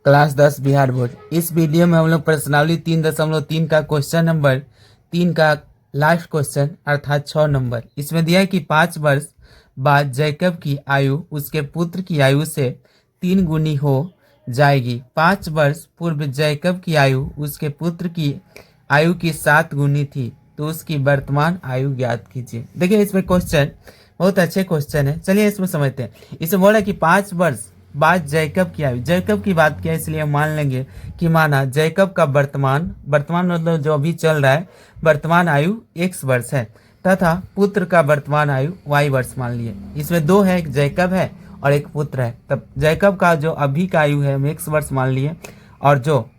Class 10 Bihar board. इस video में हम लोग प्रश्नावली 3.3 का क्वेश्चन नंबर 3 का लास्ट क्वेश्चन अर्थात 6 नंबर इसमें दिया है कि 5 वर्ष बाद जैकब की आयु उसके पुत्र की आयु से 3 गुनी हो जाएगी। 5 वर्ष पूर्व जैकब की आयु उसके पुत्र की आयु की 7 गुनी थी, तो उसकी वर्तमान आयु ज्ञात कीजिए। देखिए इसमें क्वेश्चन बहुत अच्छे क्वेश्चन है, चलिए इसमें समझते हैं। इसमें बोला कि 5 वर्ष बाद जैकब की आयु, जैकब की बात किया इसलिए हम मान लेंगे कि माना जैकब का वर्तमान मतलब जो अभी चल रहा है वर्तमान आयु x वर्ष है तथा पुत्र का वर्तमान आयु y वर्ष मान लिए। इसमें दो है, एक जैकब है और एक पुत्र है। तब जैकब का जो अभी का आयु है हम x वर्ष मान लिए और जो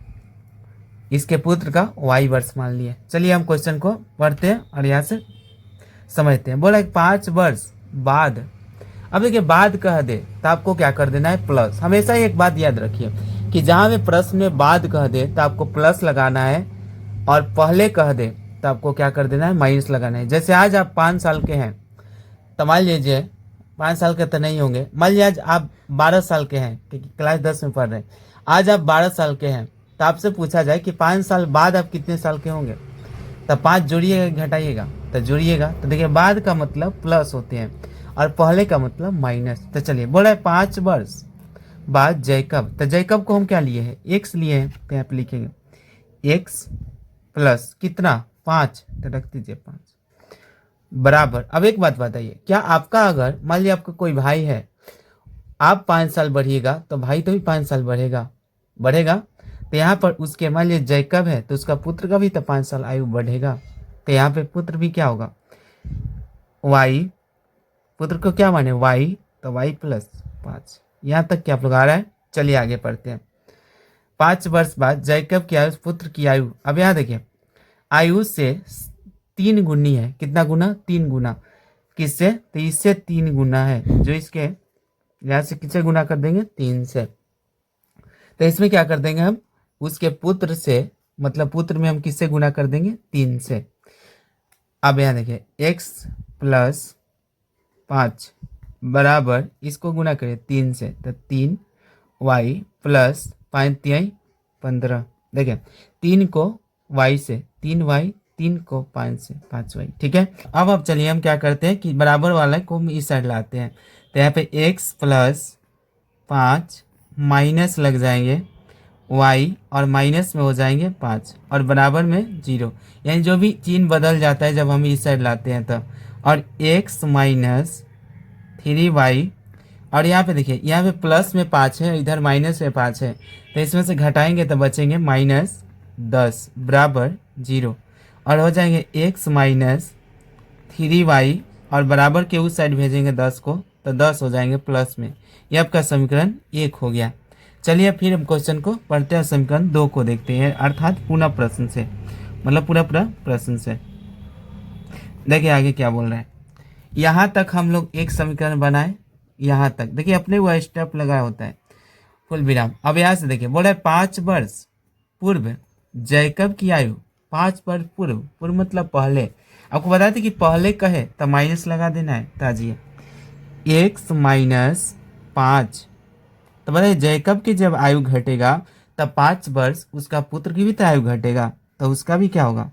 इसके पुत्र का y वर्ष मान लिए। चलिए हम क्वेश्चन को पढ़ते हैं और यहाँ से समझते हैं। बोला 5 वर्ष बाद, अब देखिए बाद कह दे तो आपको क्या कर देना है, प्लस। हमेशा ही एक बात याद रखिए कि जहां भी प्रश्न में बाद कह दे तो आपको प्लस लगाना है और पहले कह दे तो आपको क्या कर देना है, माइनस लगाना है। जैसे आज आप 5 साल के हैं तो मान लीजिए 5 साल के तो नहीं होंगे, मान लीजिए आज आप 12 साल के हैं क्योंकि क्लास 10 में पढ़ रहे हैं। आज आप 12 साल के हैं तो आपसे पूछा जाए कि 5 साल बाद आप कितने साल के होंगे, तो 5 जोड़िएगा घटाइएगा तो जोड़िएगा। तो देखिए बाद का मतलब प्लस होते हैं और पहले का मतलब माइनस। तो चलिए बोला है 5 वर्ष बाद जैकब, तो जैकब को हम क्या लिए हैं, x लिए हैं, तो यहाँ पे लिखेंगे x प्लस कितना 5, तो रख दीजिए 5 बराबर। अब एक बात बताइए, क्या आपका अगर मान लीजिए आपका कोई भाई है, आप 5 साल बढ़िएगा तो भाई तो भी 5 साल बढ़ेगा। तो यहाँ पर उसके मान लीजिए जैकब है तो उसका पुत्र का भी तो 5 साल आयु बढ़ेगा। तो यहाँ पे पुत्र भी क्या होगा, y, पुत्र को क्या माने y, तो y प्लस 5। यहाँ तक क्या आप लोग आ रहा है। चलिए आगे पढ़ते हैं। 5 वर्ष बाद जैकब की आयु पुत्र की आयु, अब यहाँ देखिए आयु से 3 गुनी है, कितना गुना, 3 गुना। किससे, तो इससे 3 गुना है, जो इसके यहाँ से किससे गुना कर देंगे, 3 से। तो इसमें क्या कर देंगे हम, उसके पुत्र से, मतलब पुत्र में हम किससे गुना कर देंगे, 3 से। अब यहाँ देखिए x प्लस 5 बराबर, इसको गुना करें 3 से तो 3y प्लस 5 3 15। देखिए 3 को y से 3y, 3 को 5 से 5y, ठीक है। अब चलिए हम क्या करते हैं कि बराबर वाला को हम इस साइड लाते हैं। तो यहाँ पे x प्लस 5 माइनस लग जाएंगे y और माइनस में हो जाएंगे 5 और बराबर में 0, यानी जो भी चिन्ह बदल जाता है जब हम इस साइड लाते हैं तब। और x माइनस 3y, और यहाँ पे देखिए यहाँ पे प्लस में 5 है, इधर माइनस में 5 है, तो इसमें से घटाएंगे तो बचेंगे -10 बराबर 0 और हो जाएंगे x माइनस 3y और बराबर के उस साइड भेजेंगे 10 को तो 10 हो जाएंगे प्लस में। यह आपका समीकरण 1 हो गया। चलिए फिर हम क्वेश्चन को पढ़ते हैं, समीकरण 2 को देखते हैं, अर्थात पूरा प्रश्न से, मतलब पूरा प्रश्न से। देखिए आगे क्या बोल रहा है। यहाँ तक हम लोग एक समीकरण बनाए, यहाँ तक देखिए अपने वो स्टेप लगा होता है फुल विराम। अब यहाँ से देखिए बोला है 5 वर्ष पूर्व जैकब की आयु, 5 वर्ष पूर्व मतलब पहले। आपको बता दें कि पहले कहे तो माइनस लगा देना है ताजिए, x माइनस 5। तो बताइए जैकब की जब आयु घटेगा तब 5 वर्ष उसका पुत्र की भी तो आयु घटेगा, तो उसका भी क्या होगा,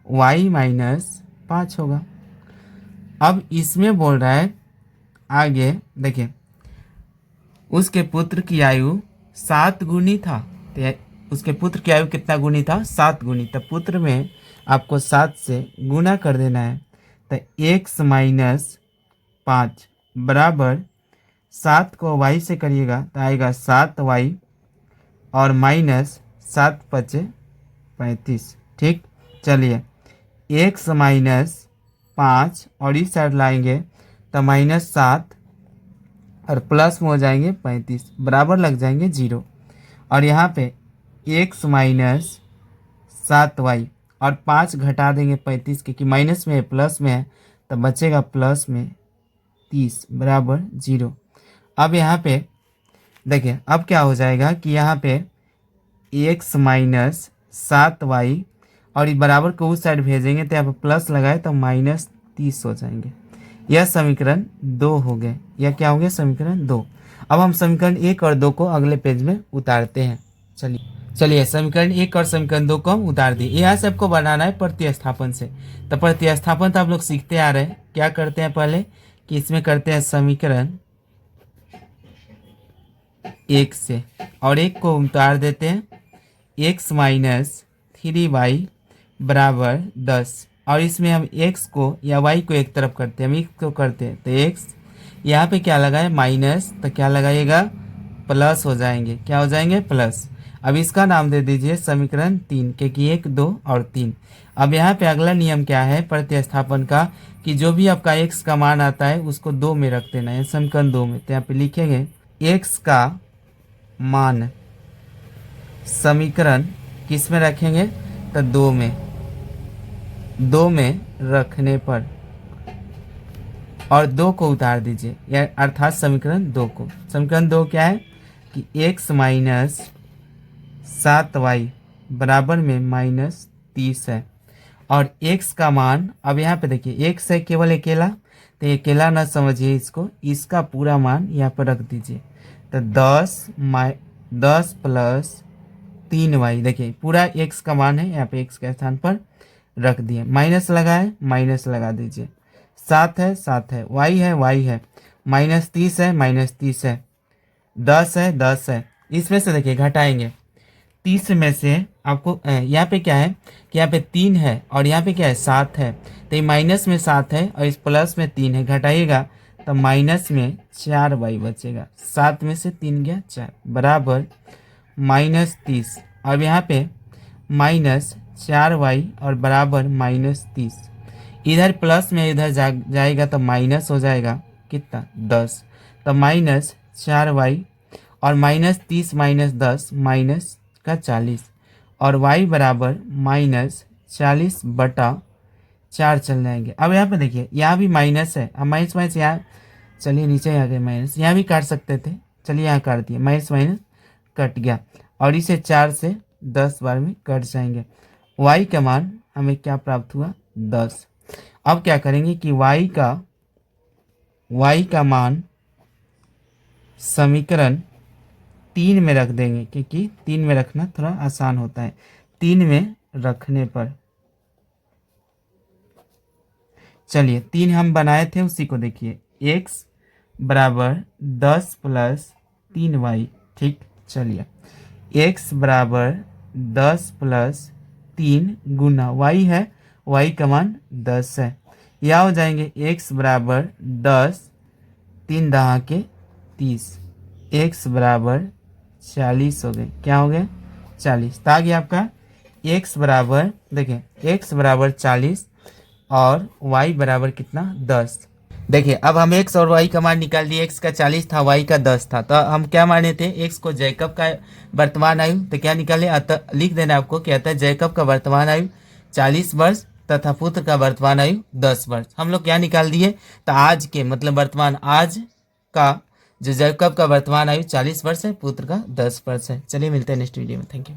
y माइनस 5 होगा। अब इसमें बोल रहा है आगे देखिए उसके पुत्र की आयु 7 गुनी था, तो उसके पुत्र की आयु कितना गुनी था, 7 गुनी। तो पुत्र में आपको 7 से गुना कर देना है, तो x माइनस 5 बराबर 7 को y से करिएगा तो आएगा 7y और माइनस 7 5 35, ठीक। चलिए x माइनस 5 और इस साइड लाएंगे तो -7 और प्लस में हो जाएंगे 35 बराबर लग जाएंगे 0 और यहाँ पे x माइनस 7y और 5 घटा देंगे 35 क्योंकि माइनस में है प्लस में है, तो बचेगा प्लस में 30 बराबर 0। अब यहाँ पे देखिए अब क्या हो जाएगा कि यहाँ पे x माइनस 7y और ये बराबर को उस साइड भेजेंगे तो यहाँ पे प्लस लगाए तो -30 हो जाएंगे। यह समीकरण 2 हो गए। यह क्या हो गया, समीकरण 2। अब हम समीकरण 1 और 2 को अगले पेज में उतारते हैं। चलिए समीकरण 1 और समीकरण 2 को हम उतार दिए। यहाँ से आपको बनाना है प्रतिस्थापन से। तो प्रतिस्थापन तो आप लोग सीखते आ रहे हैं। क्या करते हैं पहले कि इसमें करते हैं समीकरण 1 से और 1 को उतार देते हैं। x माइनस 3y बराबर 10 और इसमें हम x को या y को एक तरफ करते हैं, हम x को करते हैं। तो x यहाँ पे क्या लगाए माइनस, तो क्या लगाइएगा प्लस हो जाएंगे। क्या हो जाएंगे प्लस। अब इसका नाम दे दीजिए समीकरण 3, क्योंकि 1, 2 और 3। अब यहाँ पे अगला नियम क्या है प्रतिस्थापन का कि जो भी आपका x का मान आता है उसको 2 में रख देना है, समीकरण 2 में। तो यहाँ पे लिखेंगे x का मान समीकरण किस में रखेंगे, तो 2 में। 2 में रखने पर और 2 को उतार दीजिए, या अर्थात समीकरण 2 को। समीकरण 2 क्या है कि x माइनस 7y बराबर में माइनस 30 है और x का मान, अब यहाँ पे देखिए x है केवल अकेला, तो ये अकेला ना समझिए इसको, इसका पूरा मान यहाँ पर रख दीजिए। तो 10 प्लस 3y, देखिए पूरा x का मान है, यहाँ पे x के स्थान पर रख दिए। माइनस लगाए, माइनस लगा दीजिए। 7 है, 7 है, y है, माइनस 30 है, माइनस 30 है, 10 है, 10 है। इसमें से देखिए घटाएंगे, 30 में से आपको यहाँ पे क्या है कि यहाँ पे 3 है और यहाँ पे क्या है 7 है, तो ये माइनस में 7 है और इस प्लस में 3 है, घटाइएगा तो माइनस में 4y बचेगा। 7 में से 3 गया 4 बराबर माइनस 30। अब यहाँ पे माइनस 4y और बराबर माइनस 30। इधर प्लस में इधर जाएगा तो माइनस हो जाएगा कितना 10, तो माइनस 4y और माइनस 30 माइनस 10 माइनस का 40 और y बराबर माइनस 40/4 चल जाएंगे। अब यहाँ पे देखिए यहाँ भी माइनस है, अब माइनस माइनस यहाँ, चलिए नीचे आ गए माइनस, यहाँ भी काट सकते थे, चलिए यहाँ काट दिए, माइनस माइनस कट गया और इसे 4 से 10 बार में कट जाएंगे। y का मान हमें क्या प्राप्त हुआ 10। अब क्या करेंगे कि y का मान समीकरण 3 में रख देंगे, क्योंकि 3 में रखना थोड़ा आसान होता है। 3 में रखने पर चलिए 3 हम बनाए थे उसी को देखिए, x बराबर 10 प्लस 3y, ठीक। चलिए x बराबर 10 प्लस 3 गुना y है, y का मान 10 है, यह हो जाएंगे x बराबर 10, 3 दहा के 30, x बराबर 40 हो गए। क्या हो गए 40। तो आ गया आपका x बराबर, देखें x बराबर 40 और y बराबर कितना 10। देखिए अब हम x और y का मान निकाल दिए, x का 40 था, y का 10 था। तो हम क्या माने थे, x को जैकब का वर्तमान आयु, तो क्या निकाले, अतः लिख देना आपको कि अतः जैकब का वर्तमान आयु 40 वर्ष तथा पुत्र का वर्तमान आयु 10 वर्ष। हम लोग क्या निकाल दिए, तो आज के मतलब वर्तमान आज का जो जैकब का वर्तमान आयु 40 वर्ष है, पुत्र का 10 वर्ष है। चलिए मिलते हैं नेक्स्ट वीडियो में, थैंक यू।